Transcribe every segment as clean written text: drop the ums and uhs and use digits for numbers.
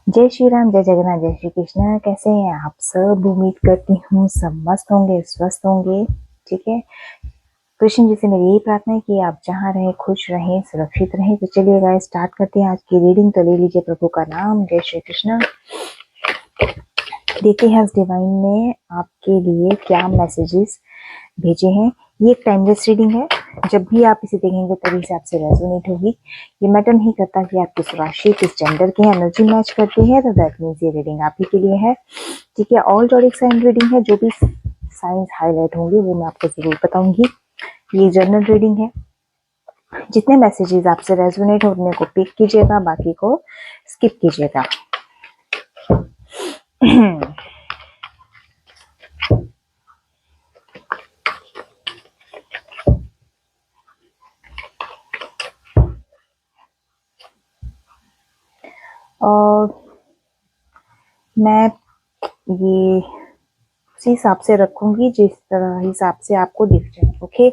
जय श्री राम, जय जगन्नाथ, जय श्री कृष्ण। कैसे हैं आप सब? उम्मीद करती हूँ सब मस्त होंगे, स्वस्थ होंगे। ठीक है। कृष्ण जी से मेरी यही प्रार्थना है कि आप जहाँ रहें खुश रहें, सुरक्षित रहें। तो चलिए गाइस, स्टार्ट करते हैं आज की रीडिंग। तो ले लीजिए प्रभु का नाम। जय श्री कृष्ण। देखते हैं आज डिवाइन ने आपके लिए क्या मैसेजेस भेजे हैं। ये एक टाइमलेस रीडिंग है। जब भी आप इसे देखेंगे तभी से आपसे रेजोनेट होगी। ये मैटर नहीं करता कि आप किस राशि, किस जेंडर के एनर्जी मैच करती है, तो दैट मीन्स ये रीडिंग आप ही के लिए है। ठीक है। ऑल जोडिक साइन रीडिंग है। जो भी साइंस हाईलाइट होंगे वो मैं आपको जरूर बताऊंगी। ये जनरल रीडिंग है। जितने मैसेजेस आपसे रेजोनेट होने को पिक कीजिएगा, बाकी को स्किप कीजिएगा। और मैं ये उसी हिसाब से रखूंगी जिस तरह हिसाब से आपको दिख जाए। ओके।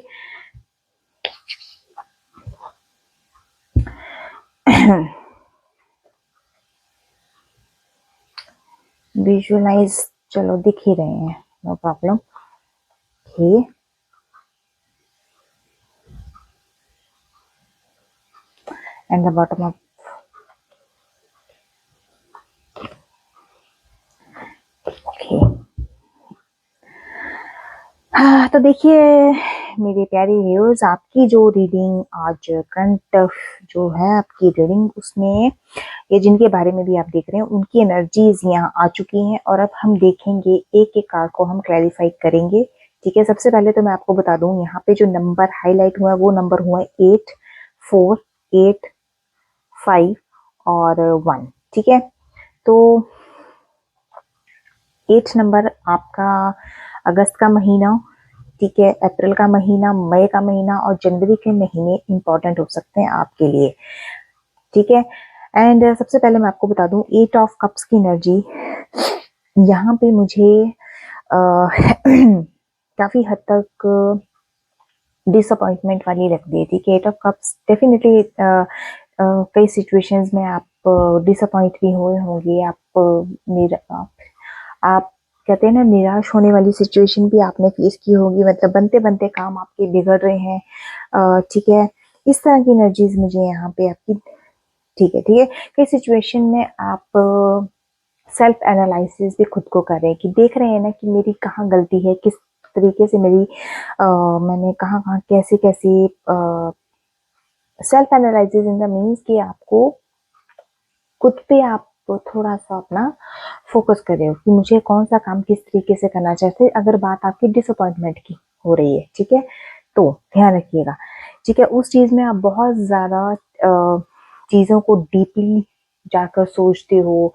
विजुअलाइज चलो दिख ही रहे हैं, no problem. Okay. And the bottom of okay. हाँ, तो देखिए मेरे प्यारे व्यूअर्स, आपकी जो रीडिंग आज करंट जो है आपकी रीडिंग, उसमें ये जिनके बारे में भी आप देख रहे हैं उनकी एनर्जीज यहाँ आ चुकी हैं। और अब हम देखेंगे एक एक कार्ड को हम क्लैरिफाई करेंगे। ठीक है। सबसे पहले तो मैं आपको बता दूं, यहाँ पे जो नंबर हाईलाइट हुआ है वो नंबर हुआ है 8, 4, 8, 5 और 1। ठीक है। तो 8 नंबर आपका अगस्त का महीना, ठीक है, अप्रैल का महीना, मई का महीना और जनवरी के महीने इंपॉर्टेंट हो सकते हैं आपके लिए। ठीक है। एंड सबसे पहले मैं आपको बता दूं, 8 ऑफ कप्स की एनर्जी यहाँ पे मुझे काफी हद तक डिसअपॉइंटमेंट वाली लग रही थी कि 8 ऑफ कप्स डेफिनेटली कई सिचुएशंस में आप डिसअपॉइंट भी हुए होंगे। आप कहते हैं ना, निराश होने वाली सिचुएशन भी आपने फेस की होगी। मतलब बनते बनते काम आपके बिगड़ रहे हैं। ठीक है। इस तरह की एनर्जीज मुझे यहाँ पे आपकी, ठीक है, ठीक है, कई सिचुएशन में आप सेल्फ एनालिसिस भी खुद को कर रहे हैं कि देख रहे हैं ना कि मेरी कहाँ गलती है, किस तरीके से मैंने कहाँ कहाँ कैसे कैसे self analysis in the means कि आपको खुद पे आप थोड़ा सा अपना फोकस कर रहे हो कि मुझे कौन सा काम किस तरीके से करना चाहिए। अगर बात आपकी डिसअपॉइंटमेंट की हो रही है, ठीक है, तो ध्यान रखिएगा। ठीक है। उस चीज में आप बहुत ज्यादा चीजों को डीपली जाकर सोचते हो।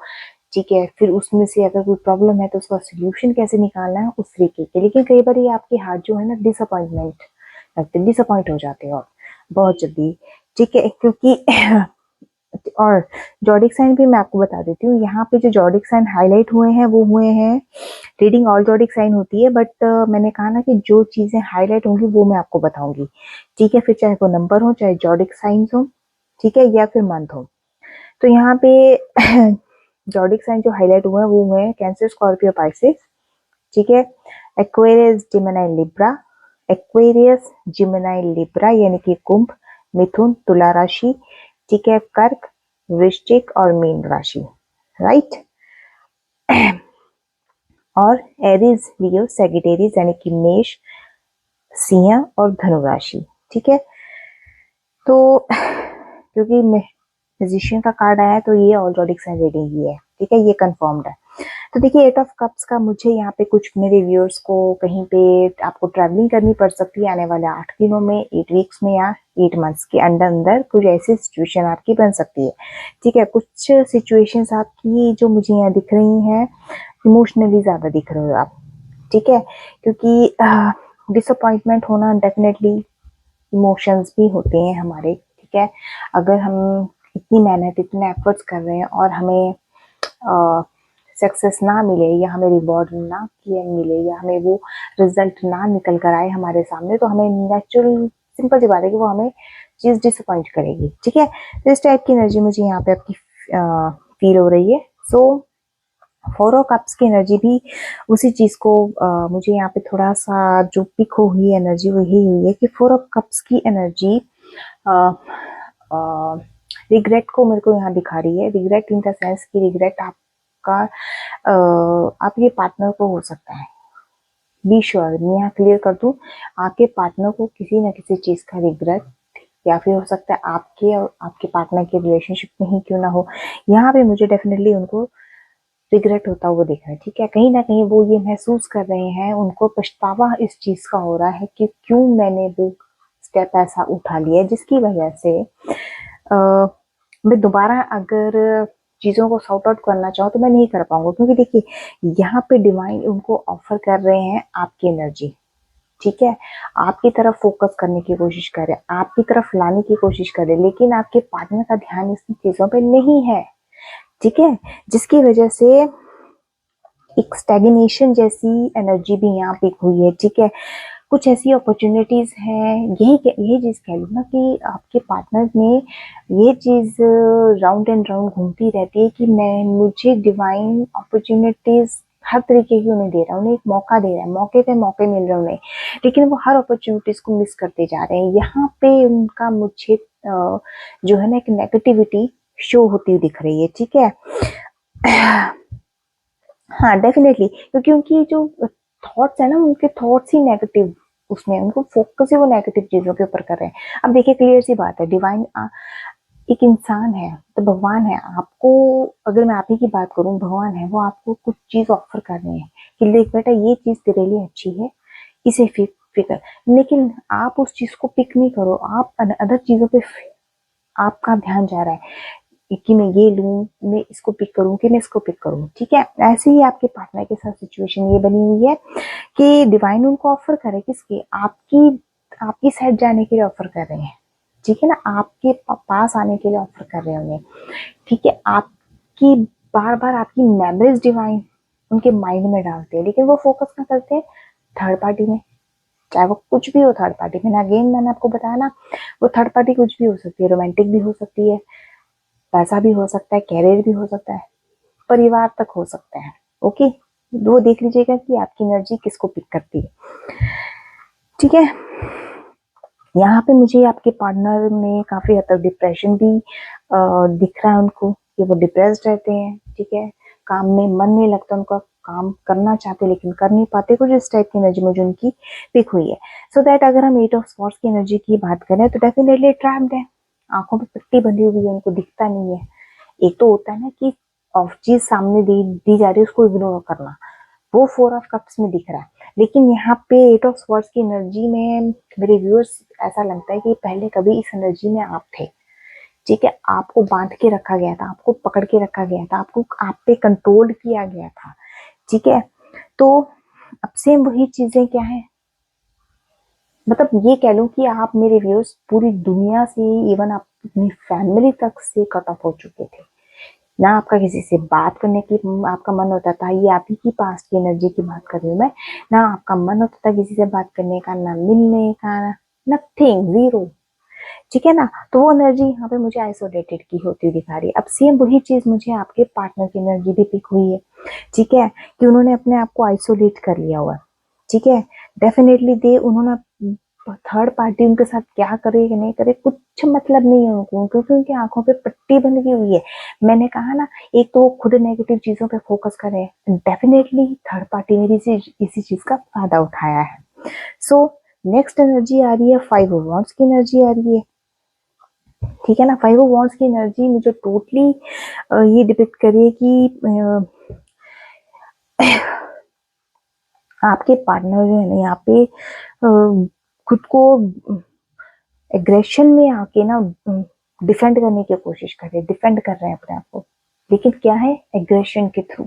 ठीक है। फिर उसमें से अगर कोई प्रॉब्लम है तो उसका सोल्यूशन कैसे निकालना है उस तरीके के। लेकिन कई बार ये आपके हाथ जो है ना, डिसअपॉइंटमेंट लगते, डिसअपॉइंट हो जाते हो आप बहुत जल्दी। ठीक है। क्योंकि और जॉडिक साइन भी मैं आपको बता देती हूँ, यहाँ पे जो जॉडिक साइन हाईलाइट हुए हैं वो हुए हैं, रीडिंग ऑल जॉडिक साइन होती है, बट मैंने कहा ना कि जो चीजें हाईलाइट होंगी वो मैं आपको बताऊंगी। ठीक है। फिर चाहे वो नंबर हो, चाहे जॉडिक साइंस हो, ठीक है, या फिर मंथ हो। तो यहाँ पे जॉडिक साइन जो हाईलाइट हुए हैं वो हुए हैं कैंसर, स्कॉर्पियो, पाइसेस। ठीक है। Aquarius, Gemini, Libra. Aquarius, Gemini, Libra यानी कि कुंभ, मिथुन, तुला राशि, ठीक है, कर्क, वृश्चिक और मीन राशि, राइट। और एरीज, लियो, सेजिटेरियस यानी कि मेष, सिंह और धनु राशि। ठीक है। तो क्योंकि म्यूजिशियन का कार्ड आया है तो ये ऑलरेडी साइन रीडिंग ही है। ठीक है। ये कंफर्म्ड है। तो देखिए 8 ऑफ कप्स का मुझे यहाँ पे कुछ मेरे व्यूअर्स को कहीं पे आपको ट्रैवलिंग करनी पड़ सकती है आने वाले 8 दिनों में, 8 वीक्स में या 8 मंथ्स के अंदर अंदर कुछ ऐसी सिचुएशन आपकी बन सकती है। ठीक है। कुछ सिचुएशंस आपकी जो मुझे यहाँ दिख रही हैं, इमोशनली ज्यादा दिख रहे हो आप। ठीक है। क्योंकि डिसअपॉइंटमेंट होना डेफिनेटली इमोशंस भी होते हैं हमारे। ठीक है। अगर हम इतनी मेहनत, इतने एफर्ट्स कर रहे हैं और हमें सक्सेस ना मिले या हमें रिवॉर्ड ना किए मिले या हमें वो रिजल्ट ना निकल कर आए हमारे सामने, तो हमें नेचुरल सिंपल सी बात है कि वो हमें चीज डिसअपॉइंट करेगी। ठीक है। तो इस टाइप की एनर्जी मुझे यहाँ पे आपकी फील हो रही है। सो 4 ऑफ कप्स की एनर्जी भी उसी चीज को मुझे यहाँ पे थोड़ा सा जो पिक हुई एनर्जी वही हुई है कि 4 ऑफ कप्स की एनर्जी रिग्रेट को मेरे को यहाँ दिखा रही है। रिग्रेट इन द सेंस कि रिग्रेट आपका आपके पार्टनर को हो सकता है। बी श्योर, मैं यहाँ क्लियर कर दूं, आपके पार्टनर को किसी न किसी चीज का रिग्रेट, या फिर हो सकता है आपके और आपके पार्टनर के रिलेशनशिप में ही क्यों ना हो, यहाँ पे मुझे डेफिनेटली उनको रिग्रेट होता हुआ दिख रहा है। ठीक है, कहीं ना कहीं वो ये महसूस कर रहे हैं, उनको पछतावा इस चीज का हो रहा है कि क्यों मैंने वो स्टेप ऐसा उठा लिया, जिसकी वजह से मैं दोबारा अगर चीजों को सॉर्ट आउट करना चाहूँ तो मैं नहीं कर पाऊंगा। क्योंकि देखिए, यहाँ पे डिवाइन उनको ऑफर कर रहे हैं आपकी एनर्जी। ठीक है, आपकी तरफ फोकस करने की कोशिश कर रहे हैं, आपकी तरफ लाने की कोशिश कर रहे हैं, लेकिन आपके पार्टनर का ध्यान इस चीजों पे नहीं है। ठीक है, जिसकी वजह से एक स्टैग्नेशन जैसी एनर्जी भी यहाँ पिक हुई है। ठीक है, कुछ ऐसी अपॉर्चुनिटीज हैं, यही चीज कह लूँ ना कि आपके पार्टनर में ये चीज राउंड एंड राउंड घूमती रहती है कि मुझे डिवाइन अपॉर्चुनिटीज हर तरीके की उन्हें दे रहा है, उन्हें एक मौका दे रहा है, मौके पे मौके मिल रहे हैं उन्हें, लेकिन वो हर अपॉर्चुनिटीज को मिस करते जा रहे हैं। यहाँ पे उनका मुझे जो है ना एक नेगेटिविटी शो होती हुई दिख रही है। ठीक है, हाँ डेफिनेटली, क्योंकि उनकी जो थॉट्स है ना, उनके थॉट्स ही नेगेटिव, उसमें उनको फोकस ही वो नेगेटिव चीजों के ऊपर कर रहे हैं। अब देखिए, क्लियर सी बात है, डिवाइन एक इंसान है तो भगवान है। आपको, अगर मैं आप ही की बात करूं, भगवान है, वो आपको कुछ चीज ऑफर कर रहे हैं कि देख बेटा, ये चीज तेरे लिए अच्छी है, इसे फिक्र, लेकिन आप उस चीज को पिक नहीं करो, आप अदर चीजों पे आपका ध्यान जा रहा है कि मैं ये लूं, मैं इसको पिक करूं कि मैं इसको पिक करूं। ठीक है, ऐसे ही आपके पार्टनर के साथ सिचुएशन ये बनी हुई है कि डिवाइन उनको ऑफर करे, किसकी, आपकी आपकी साइड जाने के लिए ऑफर कर रहे हैं। ठीक है ना, आपके पास आने के लिए ऑफर कर रहे हैं उन्हें। ठीक है, आपकी बार बार आपकी मेमोरीज डिवाइन उनके माइंड में डालते हैं, लेकिन वो फोकस क्या करते हैं, थर्ड पार्टी में, चाहे वो कुछ भी हो थर्ड पार्टी में। मैंने आपको बताया ना, वो थर्ड पार्टी कुछ भी हो सकती है, रोमांटिक भी हो सकती है, पैसा भी हो सकता है, कैरियर भी हो सकता है, परिवार तक हो सकता है। ओके, वो देख लीजिएगा कि आपकी एनर्जी किसको पिक करती है। ठीक है, यहाँ पे मुझे आपके पार्टनर में काफी हद तक डिप्रेशन भी दिख रहा है उनको, कि वो डिप्रेस्ड रहते हैं। ठीक है, काम में मन नहीं लगता उनका, काम करना चाहते लेकिन कर नहीं पाते, कुछ इस टाइप की एनर्जी मुझे उनकी पिक हुई है। सो दैट अगर हम 8 ऑफ स्वॉर्ड्स की एनर्जी की बात करें तो डेफिनेटली ट्रैप्ड है, आंखों पे पट्टी बंधी हुई है, उनको दिखता नहीं है। एक तो होता है ना कि ऑफ चीज सामने दी जा रही है, उसको इग्नोर करना, वो 4 ऑफ कप्स में दिख रहा है। लेकिन यहाँ पे 8 ऑफ स्वॉर्ड्स की एनर्जी में मेरे व्यूअर्स ऐसा लगता है कि पहले कभी इस एनर्जी में आप थे। ठीक है, आपको बांध के रखा गया था, आपको पकड़ के रखा गया था, आपको आप पे कंट्रोल किया गया था। ठीक है, तो अब सेम वही चीजें क्या है, मतलब ये कह लूं कि आप मेरे व्यूअर्स पूरी दुनिया से, इवन आप अपनी फैमिली तक से कट ऑफ हो चुके थे। ना आपका किसी से बात करने की आपका मन होता था, ये आप ही की पास्ट की एनर्जी की बात कर रही हूँ मैं, ना आपका मन होता था किसी से बात करने का, ना मिलने का, नथिंग, जीरो। ठीक है ना, तो वो एनर्जी यहाँ पे मुझे आइसोलेटेड की होती दिखा रही है। अब सेम वही चीज मुझे आपके पार्टनर की एनर्जी भी पिक हुई है। ठीक है, कि उन्होंने अपने आप को आइसोलेट कर लिया हुआ है। ठीक है, डेफिनेटली दे उन्होंने थर्ड पार्टी उनके साथ क्या करे कि नहीं करे कुछ मतलब नहीं है उनको, क्योंकि उनकी आंखों पे पट्टी बंधी हुई है। मैंने कहा ना, एक तो वो खुद नेगेटिव चीजों पे फोकस कर रहे हैं, डेफिनेटली थर्ड पार्टी ने भी इसी चीज का फायदा उठाया है। सो नेक्स्ट एनर्जी आ रही है 5 ऑफ वॉन्ड्स की एनर्जी आ रही है। ठीक है ना, 5 ऑफ वॉन्ड्स की एनर्जी मुझे टोटली ये डिपिक्ट करिए कि आपके पार्टनर जो है ना यहाँ पे खुद को एग्रेशन में आके ना डिफेंड करने की कोशिश कर रहे हैं, डिफेंड कर रहे हैं अपने आप को, लेकिन क्या है, एग्रेशन के थ्रू।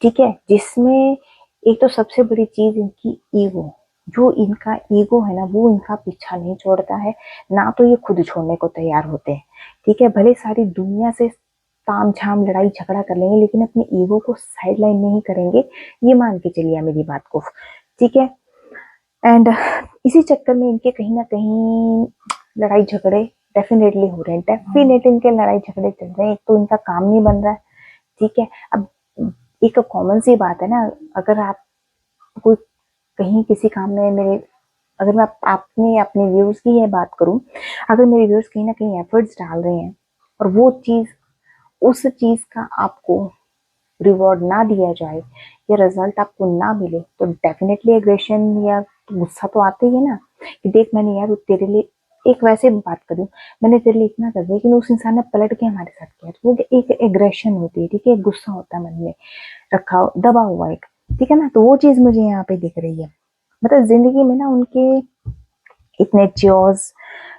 ठीक है, जिसमें एक तो सबसे बड़ी चीज इनकी ईगो, जो इनका ईगो है ना, वो इनका पीछा नहीं छोड़ता है, ना तो ये खुद छोड़ने को तैयार होते हैं। ठीक है, भले सारी दुनिया से ताम झाम लड़ाई झगड़ा कर लेंगे, लेकिन अपने ईगो को साइड लाइन नहीं करेंगे, ये मान के चलिए मेरी बात को। ठीक है, एंड इसी चक्कर में इनके कहीं ना कहीं लड़ाई झगड़े डेफिनेटली हो रहे हैं, डेफिनेटली इनके लड़ाई झगड़े चल रहे हैं। एक तो इनका काम नहीं बन रहा है, ठीक है। अब एक कॉमन सी बात है ना, अगर आप कोई कहीं किसी काम में मेरे, अगर मैं आपने अपने व्यूअर्स की ये बात करूं, अगर मेरे व्यूअर्स कहीं ना कहीं एफर्ट्स डाल रहे हैं और वो चीज, उस चीज का आपको रिवॉर्ड ना दिया जाए या रिजल्ट आपको ना मिले, तो डेफिनेटली एग्रेशन या गुस्सा तो आता ही है ना, कि देख मैंने यार तेरे लिए, एक वैसे बात करूं, मैंने तेरे लिए इतना कर दिया कि उस इंसान ने पलट के हमारे साथ किया, तो वो एक एग्रेशन होती है, ठीक है, एक गुस्सा होता है मन में रखा दबा हुआ एक, ठीक है ना। तो वो चीज मुझे यहाँ पे दिख रही है, मतलब जिंदगी में ना उनके इतने च्योर्स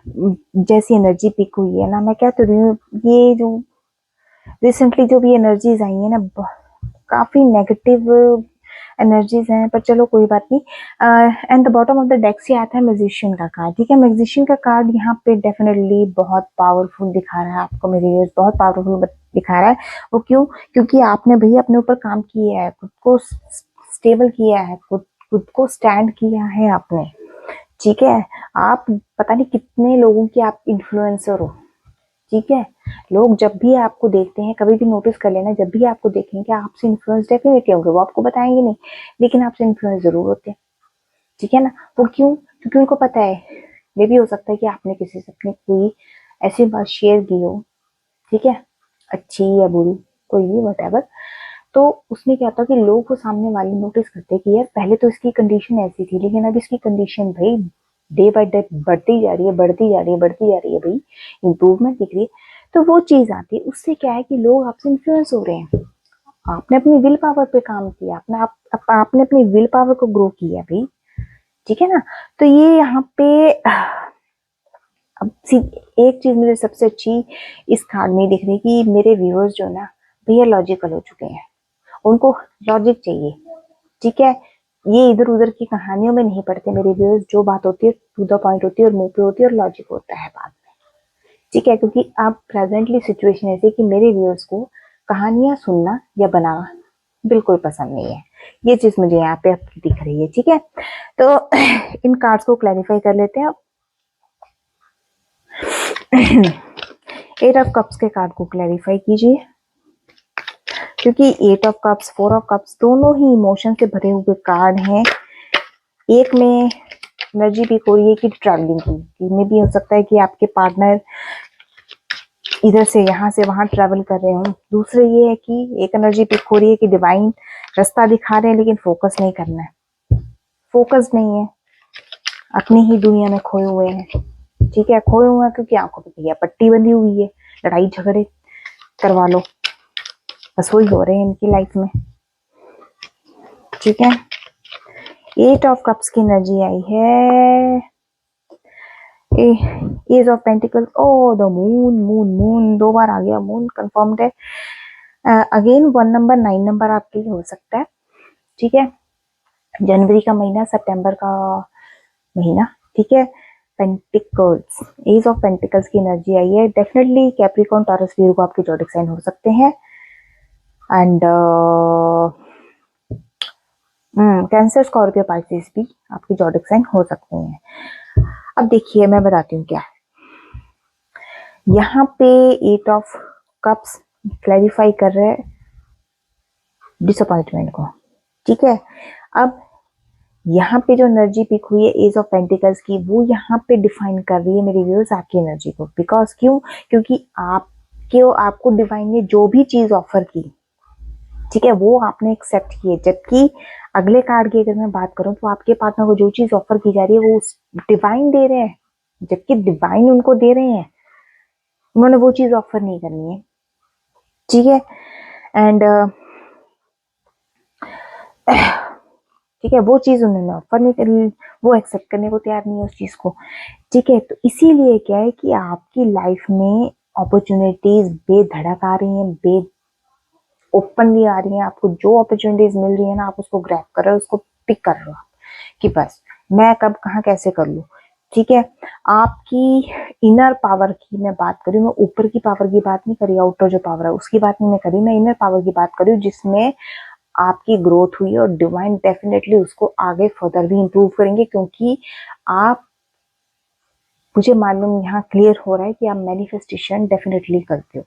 जैसी एनर्जी पिक हुई है ना। मैं क्या तो रही हूँ, ये जो रिसेंटली जो भी एनर्जीज आई है ना, काफी नेगेटिव एनर्जीज हैं, पर चलो कोई बात नहीं। And the bottom of the deck से आता है म्यूजिशियन का कार्ड, ठीक है। म्यूजिशियन का कार्ड यहाँ पे डेफिनेटली बहुत पावरफुल दिखा रहा है आपको, मेरे व्यूअर्स, बहुत पावरफुल दिखा रहा है। वो क्यों? क्योंकि आपने भैया अपने ऊपर काम किया है, खुद को स्टेबल किया है, खुद को स्टैंड किया है आपने, ठीक है। आप पता नहीं कितने लोगों की आप इन्फ्लुएंसर हो, ठीक है। लोग जब भी आपको देखते हैं, कभी भी नोटिस कर लेना, जब भी आपको देखेंगे आपसे इन्फ्लुएंस डेफिनेटली होंगे, वो आपको बताएंगे नहीं, लेकिन आपसे इन्फ्लुएंस जरूर होते हैं, ठीक है ना। वो क्यों? क्योंकि उनको पता है, ये भी हो सकता है कि आपने किसी से अपनी कोई ऐसी बात शेयर की हो, ठीक है, अच्छी या बुरी, कोई भी वट, तो उसमें क्या होता है कि लोग वो सामने वाले नोटिस करते हैं कि यार पहले तो इसकी कंडीशन ऐसी थी, लेकिन अब इसकी कंडीशन भाई डे बाय डे बढ़ती जा रही है, बढ़ती जा रही है, बढ़ती जा रही है भाई, इंप्रूवमेंट दिख रही है। तो वो चीज आती है, उससे क्या है कि लोग आपसे इन्फ्लुएंस हो रहे हैं। आपने अपनी विल पावर पे काम किया, आपने अपनी विल पावर को ग्रो किया भाई, ठीक है ना। तो ये यहाँ पे अब एक चीज मुझे सबसे अच्छी इस कार्ड में दिख रही है कि मेरे व्यूअर्स जो ना भैया लॉजिकल हो चुके हैं, उनको लॉजिक चाहिए, ठीक है। ये इधर उधर की कहानियों में नहीं पड़ते मेरे व्यूअर्स, जो बात होती है टू द पॉइंट होती है और मुंह पे होती है और लॉजिक होता है बात में, ठीक है। क्योंकि आप प्रेजेंटली सिचुएशन ऐसी कि मेरे व्यूअर्स को कहानियां सुनना या बनाना बिल्कुल पसंद नहीं है, ये चीज मुझे यहाँ पे आपकी दिख रही है, ठीक है। तो इन कार्ड्स को क्लैरिफाई कर लेते हैं। एट ऑफ कप्स के कार्ड को क्लैरिफाई कीजिए, क्योंकि eight of cups, four of cups दोनों ही इमोशन से भरे हुए कार्ड हैं। एक में एनर्जी भी हो रही है कि ट्रैवलिंग की, में भी हो सकता है कि आपके पार्टनर इधर से यहाँ से वहां ट्रैवल कर रहे हो। दूसरे ये है कि एक एनर्जी पिक हो रही है कि डिवाइन रास्ता दिखा रहे हैं, लेकिन फोकस नहीं करना है, फोकस नहीं है, अपनी ही दुनिया में खोए हुए हैं, ठीक है। खोए हुए हैं क्योंकि आंखों पे भैया पट्टी बंधी हुई है, लड़ाई झगड़े करवा लो, बस वही हो रहे हैं इनकी लाइफ में, ठीक है। एट ऑफ कप्स की एनर्जी आई है, ace of pentacles, oh the moon, moon दो बार आ गया, मून कंफर्म्ड है। अगेन 1 नंबर 9 नंबर आपके लिए हो सकता है, ठीक है। जनवरी का महीना, सितंबर का महीना, ठीक है। पेंटिकल्स, एज ऑफ पेंटिकल्स की एनर्जी आई है, डेफिनेटली कैप्रिकॉर्न, टॉरस, वीरो आपके जॉडिक साइन हो सकते हैं, एंड कैंसर, स्कॉर्पियो, पाइसेस भी आपके जॉडिक साइन हो सकते हैं। अब देखिए मैं बताती हूँ क्या है यहाँ पे। एट ऑफ कप्स क्लैरिफाई कर रहे हैं डिसअपॉइंटमेंट को, ठीक है। अब यहाँ पे जो एनर्जी पिक हुई है एज ऑफ पेंटिकल्स की, वो यहाँ पे डिफाइन कर रही है मेरे व्यूअर्स आपकी एनर्जी को, बिकॉज क्यों? क्योंकि आपको डिवाइन ने जो भी चीज ऑफर की, ठीक है, वो आपने एक्सेप्ट की है। जबकि अगले कार्ड की अगर मैं बात करूं तो आपके पार्टनर को जो चीज ऑफर की जा रही है वो डिवाइन दे रहे हैं, जबकि डिवाइन उनको दे रहे हैं, उन्होंने वो चीज ऑफर नहीं करनी है, ठीक है। एंड ठीक है, वो चीज उन्होंने ऑफर नहीं करी, वो एक्सेप्ट करने को तैयार नहीं है उस चीज को, ठीक है। तो इसीलिए क्या है कि आपकी लाइफ में अपॉर्चुनिटीज बेधड़क आ रही हैं, बे ओपनली आ रही हैं, आपको जो अपॉर्चुनिटीज मिल रही है ना, आप उसको ग्रैब कर रहे हो, उसको पिक कर रहे हो कि बस मैं कब कहाँ कैसे कर लूँ, ठीक है। आपकी इनर पावर की मैं बात करी, मैं ऊपर की पावर की बात नहीं करी, आउटर जो पावर है उसकी बात नहीं मैं करी, मैं इनर पावर की बात करी, जिसमें आपकी ग्रोथ हुई और डिवाइन डेफिनेटली उसको आगे फर्दर भी इंप्रूव करेंगे, क्योंकि आप, मुझे मालूम यहाँ क्लियर हो रहा है कि आप मैनिफेस्टेशन डेफिनेटली करते हो,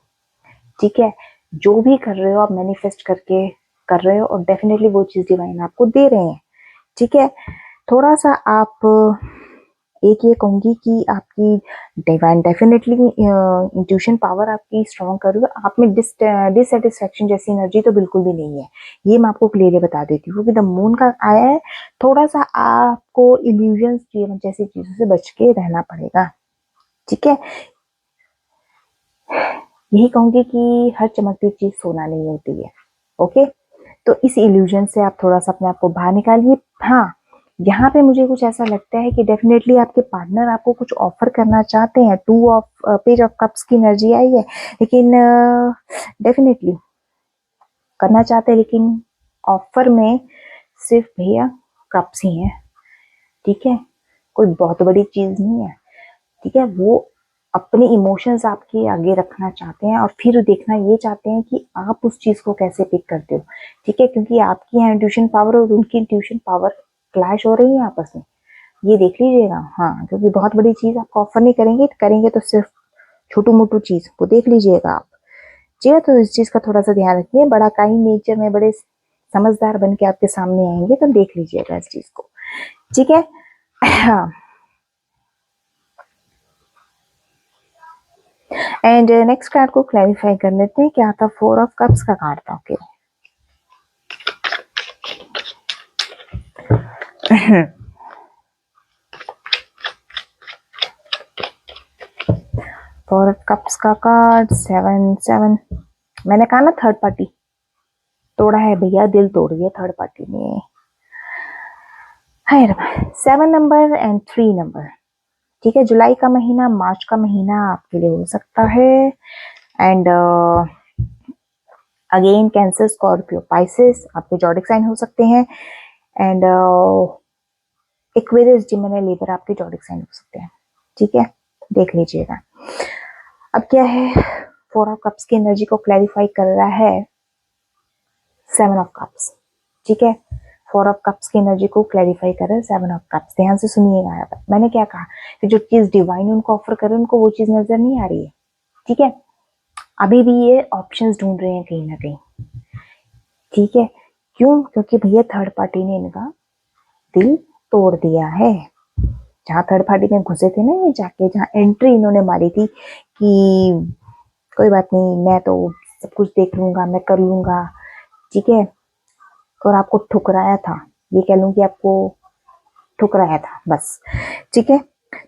ठीक है। जो भी कर रहे हो आप मैनिफेस्ट करके कर रहे हो, और डेफिनेटली वो चीज डिवाइन आपको दे रहे हैं। ठीक है, थोड़ा सा आप एक ये कहूंगी कि आपकी डिवाइन डेफिनेटली इंट्यूशन पावर आपकी स्ट्रॉन्ग कर रही है। आप में डिससेटिस्फेक्शन जैसी एनर्जी तो बिल्कुल भी नहीं है, ये मैं आपको क्लियरली बता देती हूँ, क्योंकि द मून का आया है। थोड़ा सा आपको इल्यूजन्स जैसी चीजों से बच के रहना पड़ेगा। ठीक है, यही कहूंगी कि हर चमकती चीज सोना नहीं होती है। ओके, तो इस इल्यूजन से आप थोड़ा सा अपने आप को बाहर निकालिए। हाँ, यहाँ पे मुझे कुछ ऐसा लगता है कि डेफिनेटली आपके पार्टनर आपको कुछ ऑफर करना चाहते हैं। पेज ऑफ कप्स की एनर्जी आई है, लेकिन डेफिनेटली करना चाहते हैं, लेकिन ऑफर में सिर्फ भैया कप्स ही हैं। ठीक है, कोई बहुत बड़ी चीज नहीं है। ठीक है, वो अपने इमोशंस आपके आगे रखना चाहते हैं, और फिर देखना ये चाहते हैं कि आप उस चीज को कैसे पिक करते हो। ठीक है, क्योंकि आपकी यहाँ ट्यूशन पावर और उनकी ट्यूशन पावर क्लैश हो रही है आपस में, ये देख लीजिएगा। हाँ, क्योंकि बहुत बड़ी चीज आपको ऑफर नहीं करेंगे, करेंगे तो सिर्फ छोटू मोटू चीज, वो देख लीजिएगा आप। ठीक है, तो इस चीज का थोड़ा सा ध्यान रखिए। बड़ा काइंड नेचर में बड़े समझदार बन के आपके सामने आएंगे, तो देख लीजिएगा इस चीज को। ठीक है, हाँ। एंड नेक्स्ट कार्ड को क्लैरिफाई कर लेते हैं, क्या था। 4 ऑफ कप्स का कार्ड था। ओके, फोर ऑफ कप्स का कार्ड 7 मैंने कहा ना, थर्ड पार्टी तोड़ा है भैया, दिल तोड़ दिया थर्ड पार्टी ने। हाय 7 नंबर एंड 3 नंबर। ठीक है, जुलाई का महीना, मार्च का महीना आपके लिए हो सकता है। And again cancer, Scorpio, Pisces आपके जॉडिक साइन हो सकते हैं। एंड एक्वेरियस, जिमिनी, लीबर आपके जॉडिक साइन हो सकते हैं। ठीक है, देख लीजिएगा। अब क्या है, 4 ऑफ कप्स की एनर्जी को क्लैरिफाई कर रहा है 7 ऑफ कप्स। ठीक है, 4 ऑफ कप्स की एनर्जी को क्लैरिफाई कर रहे हैं 7 ऑफ कप्स। ध्यान से सुनिएगा, मैंने क्या कहा कि जो चीज डिवाइन उनको ऑफर कर रहे हैं, उनको वो चीज नजर नहीं आ रही है। ठीक है, अभी भी ये ऑप्शंस ढूंढ रहे हैं कहीं ना कहीं। ठीक है, क्यों? क्योंकि भैया थर्ड पार्टी ने इनका दिल तोड़ दिया है। जहां थर्ड पार्टी में घुसे थे ना, ये जाके जहां एंट्री इन्होंने मारी थी कि कोई बात नहीं, मैं तो सब कुछ देख लूंगा, मैं कर लूंगा। ठीक है, और आपको ठुकराया था, ये कह लूं कि आपको ठुकराया था बस। ठीक है,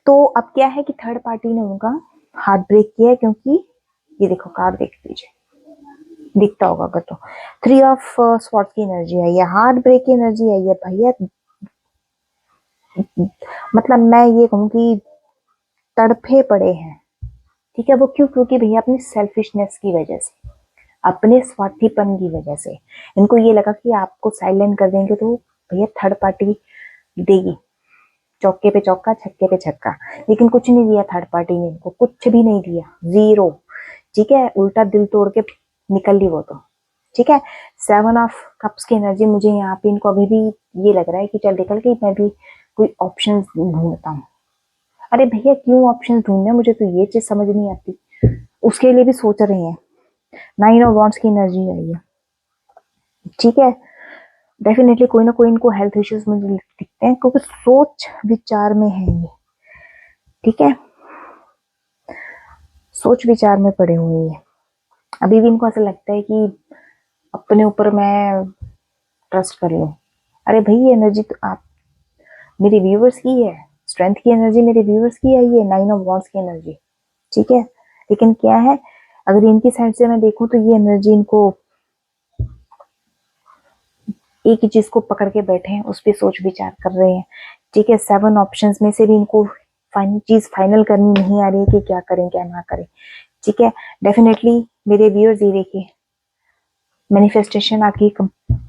तो अब क्या है कि थर्ड पार्टी ने उनका हार्ट ब्रेक किया है, क्योंकि ये देखो कार्ड देख लीजिए, दिखता होगा अगर तो। 3 ऑफ स्वॉर्ड्स की एनर्जी आई है, हार्ट ब्रेक की एनर्जी आई है भैया। मतलब मैं ये कहूँ कि तड़फे पड़े हैं। ठीक है, वो क्यों? क्योंकि भैया अपनी सेल्फिशनेस की वजह से, अपने स्वार्थीपन की वजह से इनको ये लगा कि आपको साइलेंट कर देंगे तो भैया थर्ड पार्टी देगी चौके पे चौका, छक्के पे छक्का। लेकिन कुछ नहीं दिया थर्ड पार्टी ने इनको, कुछ भी नहीं दिया, जीरो। ठीक है, उल्टा दिल तोड़ के निकल ली वो तो। ठीक है, 7 ऑफ कप्स की एनर्जी मुझे यहाँ पे इनको अभी भी ये लग रहा है कि चल निकल के मैं भी कोई ऑप्शन ढूंढता हूँ। अरे भैया क्यों ऑप्शन ढूंढने, मुझे तो ये चीज समझ नहीं आती। उसके लिए भी सोच रहे हैं। 9 ऑफ वॉन्ड्स की एनर्जी आई है। ठीक है, डेफिनेटली कोई ना कोई इनको हेल्थ इश्यूज मुझे दिखते हैं, क्योंकि सोच विचार में है ये। ठीक है, सोच विचार में पड़े हुए हैं। अभी भी इनको ऐसा लगता है कि अपने ऊपर मैं ट्रस्ट कर लूं। अरे भाई ये एनर्जी तो आप मेरे व्यूअर्स की है, स्ट्रेंथ की एनर्जी मेरे व्यूअर्स की है, ये 9 ऑफ वॉन्ड्स की एनर्जी। ठीक है, लेकिन क्या है, अगर इनकी साइड से मैं देखूं तो ये एनर्जी इनको एक ही चीज को पकड़ के बैठे हैं, उस पर सोच विचार कर रहे हैं। ठीक है, 7 ऑप्शंस में से भी इनको चीज फाइनल करनी नहीं आ रही है कि क्या करें क्या ना करें। ठीक है, डेफिनेटली मेरे व्यूअर्स, ये देखिए मैनिफेस्टेशन आपकी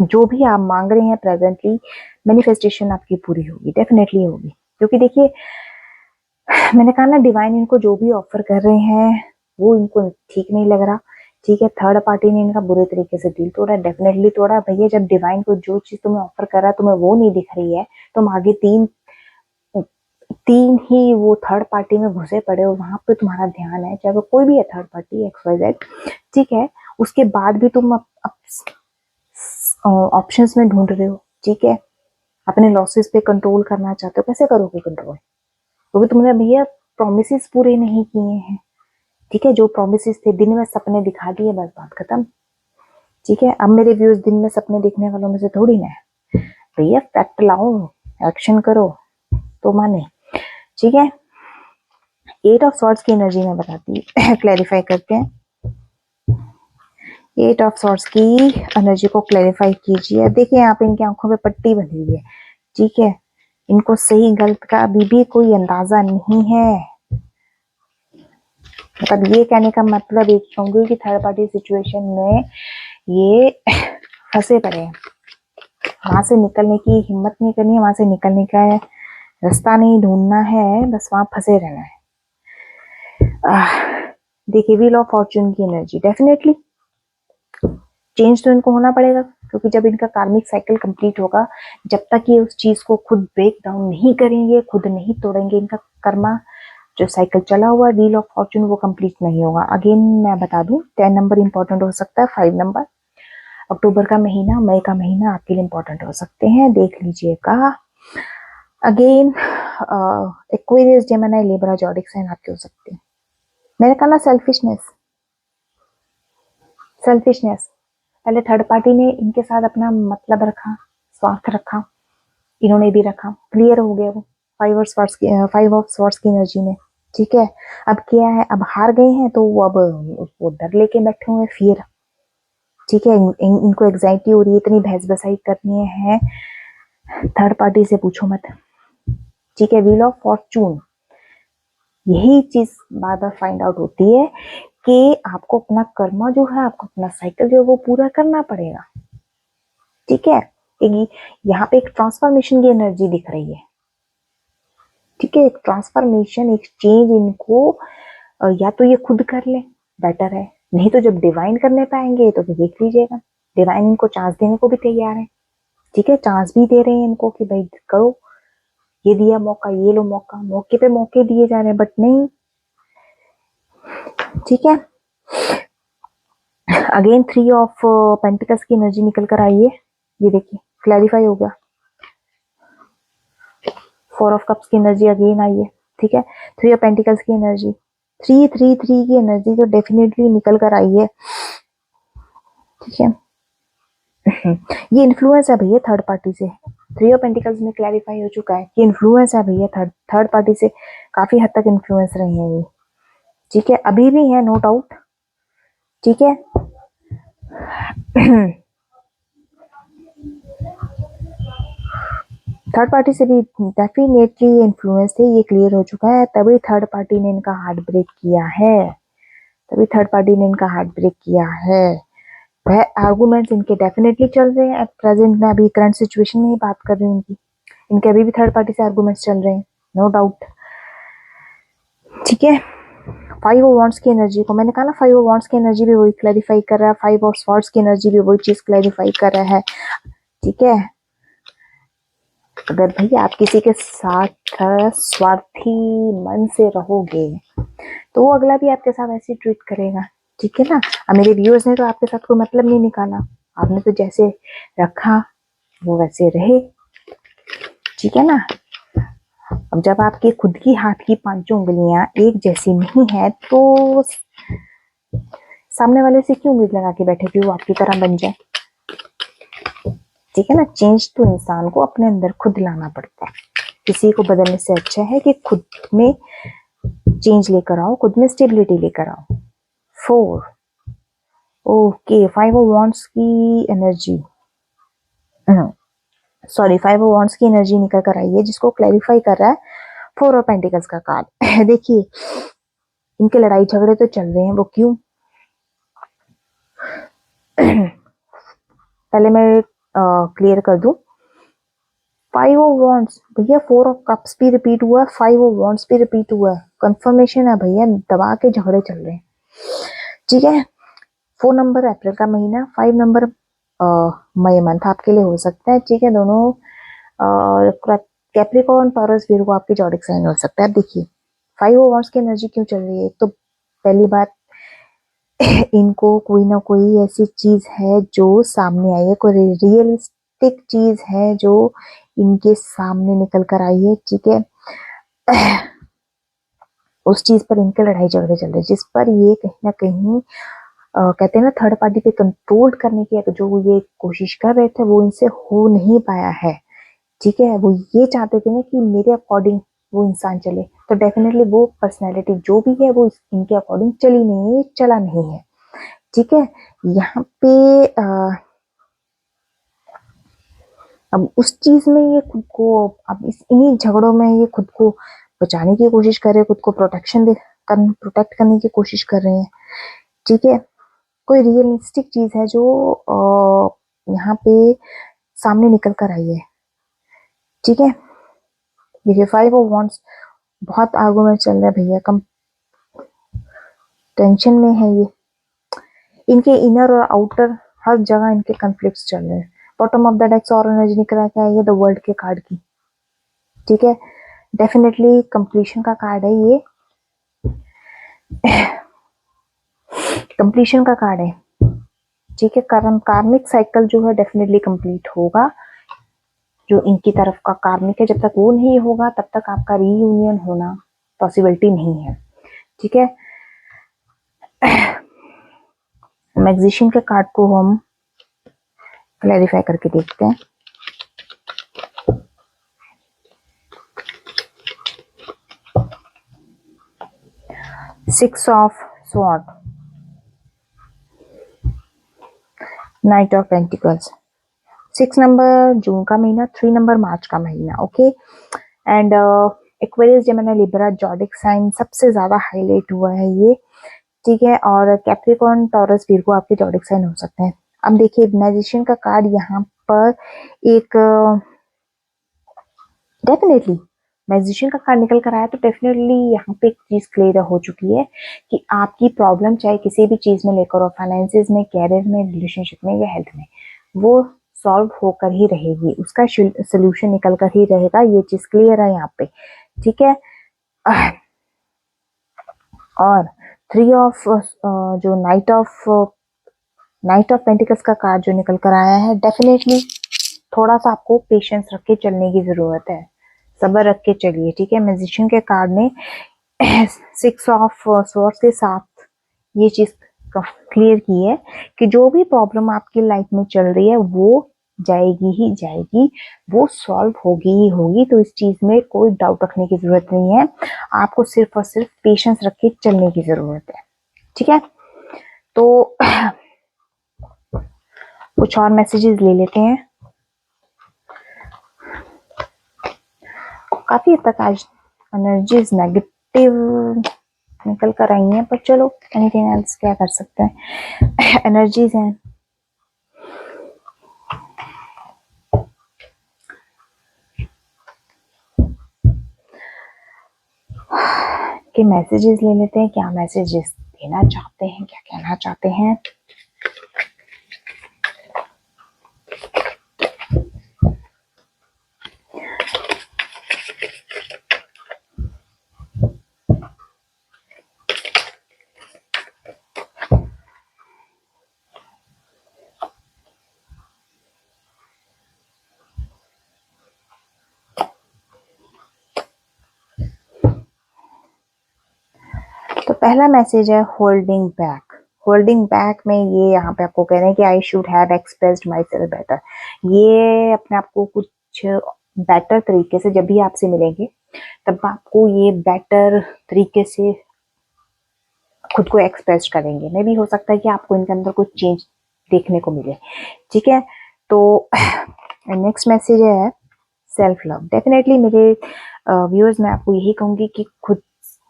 जो भी आप मांग रहे हैं प्रेजेंटली, मैनिफेस्टेशन आपकी पूरी होगी, डेफिनेटली होगी। क्योंकि देखिए मैंने कहा ना, डिवाइन इनको जो भी ऑफर कर रहे हैं वो इनको ठीक नहीं लग रहा। ठीक है, थर्ड पार्टी ने इनका बुरे तरीके से दिल तोड़ा, डेफिनेटली तोड़ा भैया। जब डिवाइन को जो चीज तुम्हें ऑफर कर रहा है तुम्हें वो नहीं दिख रही है, तुम आगे तीन तीन ही वो थर्ड पार्टी में घुसे पड़े हो, वहां पे तुम्हारा ध्यान है, चाहे वो कोई भी है, थर्ड पार्टी XYZ। ठीक है, उसके बाद भी तुम ऑप्शंस में ढूंढ रहे हो, ठीक है, अपने लॉसेस पे कंट्रोल करना चाहते हो, कैसे करोगे कंट्रोल? क्योंकि तुमने भैया प्रोमिस पूरे नहीं किए हैं, ठीक है। जो प्रोमिस थे, दिन में सपने दिखा दिए, बस बात खत्म, ठीक है। अब मेरे व्यूज दिन में सपने देखने वालों में से थोड़ी ना है भैया, फैक्ट लाओ, एक्शन करो तो माने, ठीक है। 8 ऑफ सॉर्ड्स की एनर्जी में बताती क्लैरिफाई करते हैं। 8 ऑफ सॉर्ड्स की एनर्जी को क्लैरिफाई कीजिए। देखिए यहाँ पे इनकी आंखों पे पट्टी बंधी हुई है, ठीक है। इनको सही गलत का अभी भी कोई अंदाजा नहीं है। मतलब ये कहने का मतलब एक कहूंगी कि थर्ड पार्टी सिचुएशन में ये फंसे पड़े हैं, वहां से निकलने की हिम्मत नहीं करनी है, वहां से निकलने का रास्ता नहीं ढूंढना है, बस वहां फंसे रहना है। देखिए व्हील ऑफ फॉर्चून की एनर्जी, डेफिनेटली चेंज तो इनको होना पड़ेगा, क्योंकि जब इनका कार्मिक साइकिल कंप्लीट होगा, जब तक ये उस चीज को खुद ब्रेक डाउन नहीं करेंगे, खुद नहीं तोड़ेंगे, इनका कर्मा जो साइकिल चला हुआ है व्हील ऑफ फॉर्चून वो कंप्लीट नहीं होगा। अगेन मैं बता दूं, 10 नंबर इंपॉर्टेंट हो सकता है, 5 नंबर, अक्टूबर का महीना, मई का महीना आपके लिए इंपॉर्टेंट हो सकते हैं, देख लीजिएगा। Again Aquarius, Gemini, Libra, zodiac sign आपके हो सकते हैं। मैंने कहा ना सेल्फिशनेस, पहले थर्ड पार्टी ने इनके साथ अपना मतलब रखा, स्वार्थ रखा, इन्होंने भी रखा, क्लियर हो गया वो 5 ऑफ स्वॉर्ड्स की एनर्जी में, ठीक है। अब क्या है, अब हार गए हैं तो वो अब वो डर लेके बैठे हुए, फियर, ठीक है। इनको एग्जाइटी हो रही है, इतनी बहस बसाई करनी है, थर्ड पार्टी से पूछो मत, ठीक है। व्हील ऑफ फॉर्चून, यही चीज बार बार फाइंड आउट होती है कि आपको अपना कर्मा जो है, आपको अपना साइकिल जो है वो पूरा करना पड़ेगा, ठीक है। यहाँ पे एक ट्रांसफॉर्मेशन की एनर्जी दिख रही है, ठीक है। एक ट्रांसफॉर्मेशन, एक चेंज इनको या तो ये खुद कर ले, बेटर है, नहीं तो जब डिवाइन करने पाएंगे तो फिर देख लीजिएगा, डिवाइन इनको चांस देने को भी तैयार है, ठीक है। चांस भी दे रहे हैं इनको कि भाई करो, ये दिया मौका, ये लो मौका, मौके पे मौके दिए जा रहे हैं, बट नहीं, ठीक है। अगेन 3 ऑफ पेंटिकल्स की एनर्जी निकल कर आई है, ये देखिए क्लैरिफाई हो गया। 4 ऑफ कप्स की एनर्जी अगेन आई है, ठीक है। 3 ऑफ पेंटिकल्स की एनर्जी, 3 की एनर्जी तो डेफिनेटली निकल कर आई है, ठीक है। ये इन्फ्लुएंस है भैया थर्ड पार्टी से, 3 ऑफ पेंटिकल्स में क्लैरिफाई हो चुका है कि इन्फ्लुएंस है भैया, थर्ड पार्टी से काफी हद तक इन्फ्लुएंस रही है ये, ठीक है। अभी भी है, नो डाउट, ठीक है। थर्ड पार्टी से भी डेफिनेटली इन्फ्लुएंस थे, ये क्लियर हो चुका है, तभी थर्ड पार्टी ने इनका हार्ट ब्रेक किया है, तभी थर्ड पार्टी ने इनका हार्ट ब्रेक किया है। वह आर्गुमेंट्स इनके डेफिनेटली चल रहे हैं एट प्रेजेंट, में अभी करंट सिचुएशन में ही बात कर रही हूँ इनके अभी भी थर्ड पार्टी से आर्गुमेंट्स चल रहे हैं, नो डाउट, ठीक है। 5 ऑफ वॉन्ड्स की एनर्जी को मैंने कहा ना, 5 ऑफ वॉन्ड्स की एनर्जी भी वही क्लैरिफाई कर रहा है, 5 ऑफ स्वॉर्ड्स की एनर्जी भी वही चीज क्लैरिफाई कर रहा है, ठीक है। अगर भैया आप किसी के साथ स्वार्थी मन से रहोगे तो वो अगला भी आपके साथ ऐसे ट्रीट करेगा, ठीक है ना। अब मेरे व्यूअर्स ने तो आपके साथ कोई मतलब नहीं निकाला, आपने तो जैसे रखा वो वैसे रहे, ठीक है ना। अब जब आपके खुद की हाथ की 5 उंगलियां एक जैसी नहीं है तो सामने वाले से क्यों उम्मीद लगा के बैठे कि वो आपकी तरह बन जाए, ठीक है ना। चेंज तो इंसान को अपने अंदर खुद लाना पड़ता है, किसी को बदलने से अच्छा है कि खुद में चेंज लेकर आओ, खुद में स्टेबिलिटी लेकर आओ। 4 ओके, 5 ऑफ वॉन्ड्स की एनर्जी, सॉरी 5 ऑफ वॉन्ड्स की एनर्जी निकल कर आई है, जिसको क्लैरिफाई कर रहा है 4 ऑफ पेंटिकल्स का कार्ड। देखिए इनके लड़ाई झगड़े तो चल रहे हैं, वो क्यों? पहले मैं क्लियर कर दूं, 5 ऑफ वॉन्ड्स भैया, 4 ऑफ कप्स भी रिपीट हुआ है, 5 ऑफ वॉन्ड्स भी रिपीट हुआ है, कंफर्मेशन है भैया, दबा के झगड़े चल रहे हैं, ठीक है। 4 नंबर अप्रैल का महीना, 5 नंबर मई मंथ आपके लिए हो सकता है, ठीक है। दोनों कैप्रिकॉर्न, टॉरस, विर्गो आपके जोडिक साइन हो सकता है। देखिए 5 ऑफ वॉन्ड्स की एनर्जी क्यों चल रही है, तो पहली बात इनको कोई ना कोई ऐसी चीज है जो सामने आई है, कोई रियलिस्टिक चीज है जो इनके सामने निकल कर आई है, ठीक है। उस चीज पर इनके लड़ाई झगड़े चल रहे हैं, जिस पर ये कहीं ना कहीं कहते हैं ना थर्ड पार्टी पे कंट्रोल करने की जो ये कोशिश कर रहे थे वो इनसे हो नहीं पाया है, ठीक है। वो ये चाहते थे ना कि मेरे अकॉर्डिंग वो इंसान चले, तो डेफिनेटली वो पर्सनैलिटी जो भी है वो इनके अकॉर्डिंग चली नहीं है, चला नहीं है, ठीक है। यहाँ पे अब उस चीज में ये खुद को, अब इस इन्हीं झगड़ों में ये खुद को बचाने की कोशिश कर रहे हैं, खुद को प्रोटेक्ट करने की कोशिश कर रहे हैं, ठीक है। कोई रियलिस्टिक चीज है जो यहाँ पे सामने निकल कर आई है, ठीक है। देखिए 5 ऑफ वांड्स, बहुत आर्गुमेंट चल रहा है भैया, कम टेंशन में है ये, इनके इनर और आउटर हर जगह इनके कॉन्फ्लिक्ट्स चल रहे हैं। बॉटम ऑफ द डेक्स और एनर्जी निकल के आई है द वर्ल्ड के कार्ड की, ठीक है। डेफिनेटली कंप्लीशन का कार्ड है ये, कंप्लीशन का कार्ड है, ठीक है। कार्मिक साइकिल जो है डेफिनेटली कंप्लीट होगा, जो इनकी तरफ का कार्मिक है, जब तक वो नहीं होगा तब तक आपका रीयूनियन होना पॉसिबिलिटी नहीं है, ठीक है। मैग्जिशियन के कार्ड को हम क्लैरिफाई करके देखते हैं। Six of sword, knight of pentacles, 6 number June का महीना, 3 नंबर मार्च का महीना, okay. And Aquarius, Gemini, Libra, zodiac sign सबसे ज्यादा हाईलाइट हुआ है ये, ठीक है। और कैप्रिकॉर्न, टॉरस, वीरगो आपके जोडिक साइन हो सकते हैं। अब देखिए मैजिशियन का कार्ड यहाँ पर एक डेफिनेटली मैजिशियन का कार्ड निकल कर आया, तो डेफिनेटली यहाँ पे एक चीज क्लियर हो चुकी है कि आपकी प्रॉब्लम चाहे किसी भी चीज में लेकर हो, फाइनेंसिस में, कैरियर में, रिलेशनशिप में या हेल्थ में, वो सॉल्व होकर ही रहेगी, उसका सोल्यूशन निकल कर ही रहेगा, ये चीज क्लियर है यहाँ पे, ठीक है। और 3 ऑफ जो नाइट ऑफ पेंटिकल्स का कार्ड जो निकल कर आया है, डेफिनेटली थोड़ा सा आपको पेशेंस रख के चलने की जरूरत है, सब्र रख के चलिए, ठीक है। मैजिशियन के कार्ड ने 6 ऑफ स्वॉर्ड्स के साथ ये चीज क्लियर की है कि जो भी प्रॉब्लम आपकी लाइफ में चल रही है वो जाएगी ही जाएगी, वो सॉल्व होगी ही होगी, तो इस चीज में कोई डाउट रखने की जरूरत नहीं है, आपको सिर्फ और सिर्फ पेशेंस रख के चलने की जरूरत है, ठीक है। तो कुछ और मैसेजेस ले लेते हैं। काफी हद तक आज एनर्जीज नेगेटिव निकल कर आई हैं, पर चलो एनीथिंग एल्स क्या कर सकते हैं, एनर्जीज हैं। के मैसेजेस ले लेते हैं, क्या मैसेजेस देना चाहते हैं, क्या कहना चाहते हैं। तो पहला मैसेज है होल्डिंग बैक। होल्डिंग बैक में ये यहाँ पे आपको कह रहे हैं कि I should have expressed my self better, ये अपने आप को कुछ बेटर तरीके से, जब भी आपसे मिलेंगे तब आपको ये बेटर तरीके से खुद को एक्सप्रेस करेंगे, मे भी हो सकता है कि आपको इनके अंदर कुछ चेंज देखने को मिले, ठीक है। तो नेक्स्ट मैसेज है सेल्फ लव। डेफिनेटली मेरे व्यूअर्स, मैं आपको यही कहूंगी कि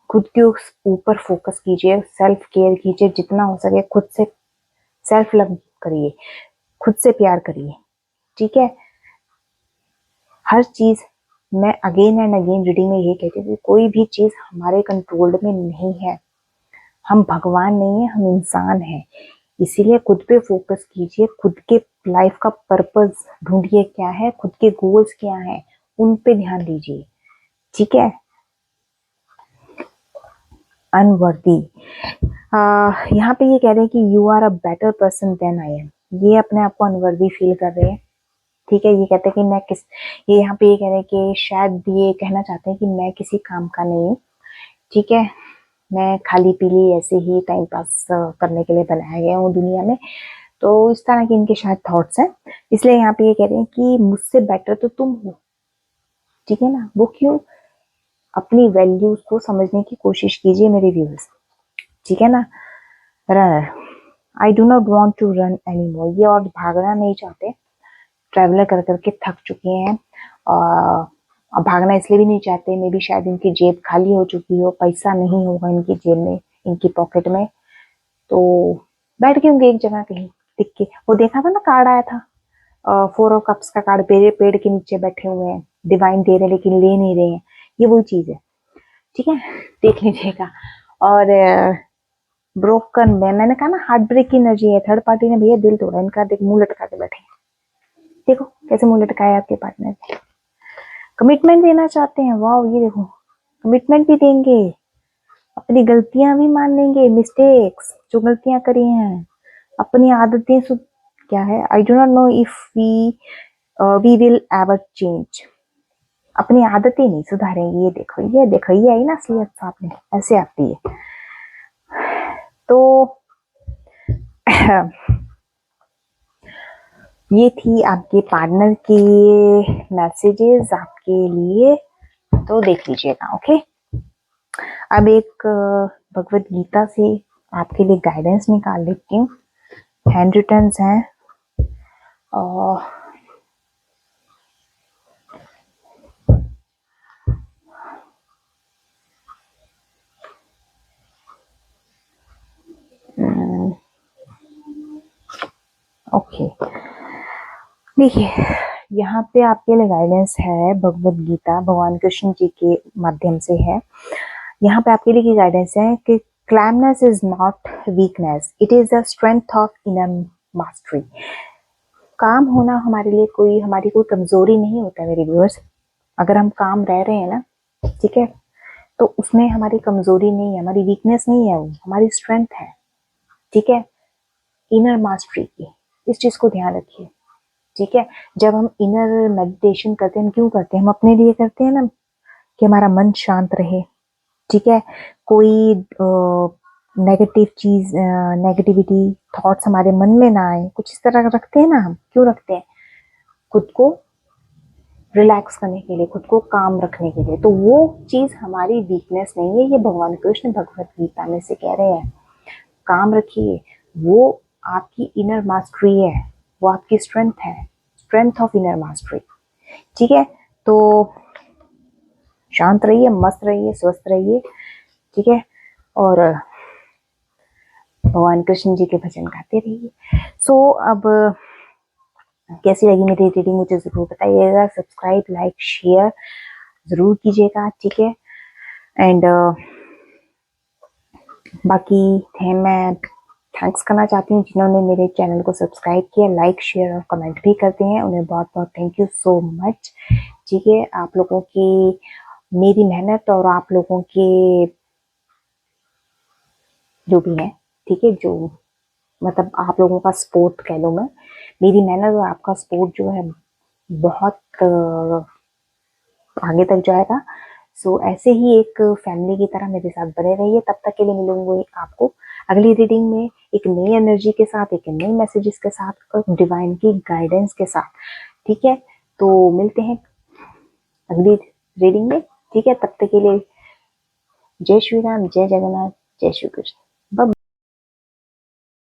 खुद के ऊपर फोकस कीजिए, सेल्फ केयर कीजिए, जितना हो सके खुद से सेल्फ लव करिए, खुद से प्यार करिए, ठीक है। हर चीज, मैं अगेन एंड अगेन रीडिंग में ये कहती हूँ, कोई भी चीज हमारे कंट्रोल में नहीं है, हम भगवान नहीं है, हम इंसान हैं, इसीलिए खुद पे फोकस कीजिए, खुद के लाइफ का पर्पस ढूंढिए, क्या है खुद के गोल्स क्या है, उन पे ध्यान दीजिए, ठीक है। अनवर्दी। यहाँ पे ये कह रहे हैं कि you are a better person than I am. ये अपने आप को अनवर्दी फील कर रहे हैं, ठीक है। ये कहते हैं कि मैं किस, ये यहाँ पे ये कह रहे हैं कि शायद ये कहना चाहते हैं कि मैं किसी काम का नहीं हूँ, ठीक है। मैं खाली पीली ऐसे ही टाइम पास करने के लिए बनाया गया हूँ दुनिया में। तो इस तरह के इनके शायद थॉट्स हैं, इसलिए यहाँ पे ये कह रहे हैं कि मुझसे बेटर तो तुम हो, ठीक है ना। वो क्यों, अपनी वैल्यूज को समझने की कोशिश कीजिए मेरे व्यूअर्स, ठीक है ना। Runner, I do not want to run any more. ये और भागना नहीं चाहते, ट्रैवलर कर करके थक चुके हैं और अब भागना इसलिए भी नहीं चाहते, मे बी शायद इनकी जेब खाली हो चुकी हो, पैसा नहीं होगा इनकी जेब में, इनकी पॉकेट में, तो बैठ गए होंगे एक जगह कहीं टिक के। वो देखा था ना, कार्ड आया था 4 ऑफ कप्स का कार्ड, पेड़ के नीचे बैठे हुए हैं, डिवाइन दे रहे हैं लेकिन ले नहीं रहे हैं, ये वही चीज है, ठीक है, देख लीजिएगा। और ब्रोकन में मैंने कहा ना हार्ट ब्रेक की एनर्जी है, थर्ड पार्टी ने भैया दिल तोड़ा इनका, देख मुंह लटका के बैठे, देखो कैसे मुंह लटकाया आपके पार्टनर। कमिटमेंट देना चाहते हैं, वाह, ये देखो कमिटमेंट भी देंगे, अपनी गलतियां भी मान लेंगे, मिस्टेक्स जो गलतियां करी हैं, अपनी आदतें क्या है, I do not know if we will ever change. अपनी आदतें नहीं सुधारेंगे, ये देखो ये आई ना असलियत सामने, ऐसे आती है। तो ये थी आपके पार्टनर के मैसेजेस आपके लिए, तो देख लीजिएगा, ओके। अब एक भगवत गीता से आपके लिए गाइडेंस निकाल लेती हूँ, हैंड रिटन्स हैं और ओके, देखिए यहाँ पे आपके लिए गाइडेंस है, भगवत गीता भगवान कृष्ण जी के माध्यम से है। यहाँ पे आपके लिए गाइडेंस है कि calmness is not weakness, it is a strength of inner mastery. काम होना हमारे लिए हमारी कोई कमजोरी नहीं होता मेरे व्यूअर्स। अगर हम काम रह रहे हैं ना, ठीक है, तो उसमें हमारी कमजोरी नहीं है, हमारी वीकनेस नहीं है, वो हमारी स्ट्रेंथ है, ठीक है, इनर मास्टरी की। इस चीज को ध्यान रखिए, ठीक है। जब हम इनर मेडिटेशन करते हैं, हम क्यों करते हैं, हम अपने लिए करते हैं ना, कि हमारा मन शांत रहे, ठीक है, कोई नेगेटिव चीज, नेगेटिविटी थॉट्स हमारे मन में ना आए, कुछ इस तरह रखते हैं ना। हम क्यों रखते हैं, खुद को रिलैक्स करने के लिए, खुद को काम रखने के लिए। तो वो चीज हमारी वीकनेस नहीं है, ये भगवान कृष्ण भगवत गीता में से कह रहे हैं। काम रखिए, वो आपकी इनर मास्टरी है, वो आपकी स्ट्रेंथ है, स्ट्रेंथ ऑफ इनर मास्टरी, ठीक है। तो शांत रहिए, मस्त रहिए, स्वस्थ रहिए, ठीक है, और भगवान कृष्ण जी के भजन गाते रहिए। सो अब कैसी लगी मेरी रीडिंग मुझे जरूर बताइएगा, सब्सक्राइब लाइक शेयर जरूर कीजिएगा, ठीक है। एंड बाकी मैं थैंक्स करना चाहती हूँ जिन्होंने मेरे चैनल को सब्सक्राइब किया, लाइक शेयर और कमेंट भी करते हैं, उन्हें बहुत बहुत थैंक यू सो मच, ठीक है। आप लोगों की मेरी मेहनत और आप लोगों के जो भी है, ठीक है, जो मतलब आप लोगों का सपोर्ट कह लो, मैं मेरी मेहनत और आपका सपोर्ट जो है बहुत आगे तक जाएगा। सो ऐसे ही एक फैमिली की तरह मेरे साथ बने रहिए। तब तक के लिए मिलूंगी आपको अगली रीडिंग में एक नई एनर्जी के साथ, एक नई मैसेजेस के साथ और डिवाइन की गाइडेंस के साथ, ठीक है। तो मिलते हैं अगली रीडिंग में, ठीक है। तब तक के लिए जय श्री राम, जय जगन्नाथ, जय श्री कृष्ण।